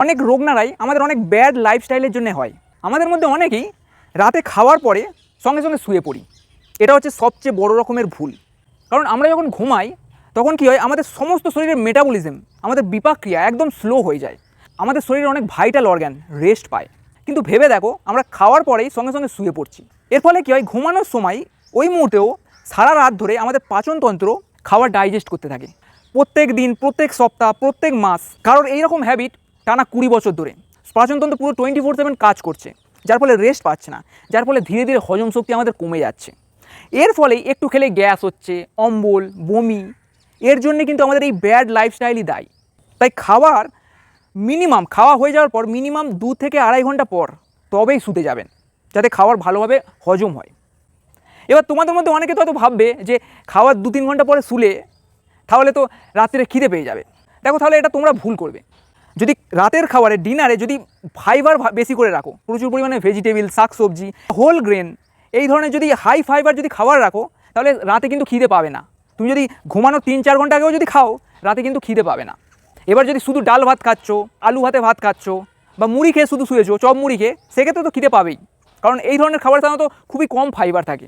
অনেক রোগ নাড়াই আমাদের অনেক ব্যাড লাইফস্টাইলের জন্য হয়। আমাদের মধ্যে অনেকেই রাতে খাওয়ার পরে সঙ্গে সঙ্গে শুয়ে পড়ি। এটা হচ্ছে সবচেয়ে বড় রকমের ভুল। কারণ আমরা যখন ঘুমাই তখন কী হয়, আমাদের সমস্ত শরীরের মেটাবলিজম, আমাদের বিপাক ক্রিয়া একদম স্লো হয়ে যায়। আমাদের শরীরের অনেক ভাইটাল অর্গান রেস্ট পায়। কিন্তু ভেবে দেখো, আমরা খাওয়ার পরেই সঙ্গে সঙ্গে শুয়ে পড়ছি। এর ফলে কী হয়, ঘুমানোর সময় ওই মুহূর্তেও সারা রাত ধরে আমাদের পাচনতন্ত্র খাবার ডাইজেস্ট করতে থাকে। প্রত্যেক দিন, প্রত্যেক সপ্তাহ, প্রত্যেক মাস কারোর এইরকম হ্যাবিট টানা 20 বছর ধরে পাচনতন্ত্র পুরো 24/7 কাজ করছে, যার ফলে রেস্ট পাচ্ছে না, যার ফলে ধীরে ধীরে হজম শক্তি আমাদের কমে যাচ্ছে। এর ফলে একটু খেলে গ্যাস হচ্ছে, অম্বল, বমি, এর জন্যে কিন্তু আমাদের এই ব্যাড লাইফস্টাইলই দায়ী। তাই খাওয়া হয়ে যাওয়ার পর মিনিমাম 2 থেকে 2.5 ঘন্টা পর তবেই শুতে যাবেন, যাতে খাবার ভালোভাবে হজম হয়। এবার তোমাদের মধ্যে অনেকে তো হয়তো ভাববে যে খাওয়ার 2-3 ঘন্টা পরে শুলে তাহলে তো রাত্রে খিদে পেয়ে যাবে। দেখো, তাহলে এটা তোমরা ভুল করবে। যদি রাতের খাবারে, ডিনারে যদি ফাইবার বেশি করে রাখো, প্রচুর পরিমাণে ভেজিটেবল, শাকসবজি, হোল গ্রেন, এই ধরনের যদি হাই ফাইবার যদি খাবার রাখো, তাহলে রাতে কিন্তু খিদে পাবে না। তুমি যদি ঘুমানোর 3-4 ঘন্টা আগেও যদি খাও, রাতে কিন্তু খিদে পাবে না। এবার যদি শুধু ডাল ভাত খাচ্ছ, আলু ভাতে ভাত খাচ্ছ, বা মুড়ি খেয়ে শুধু শুয়েছো, চপ মুড়ি খেয়ে, সেক্ষেত্রে তো খিদে পাবেই। কারণ এই ধরনের খাবার সাধারণত খুবই কম ফাইবার থাকে।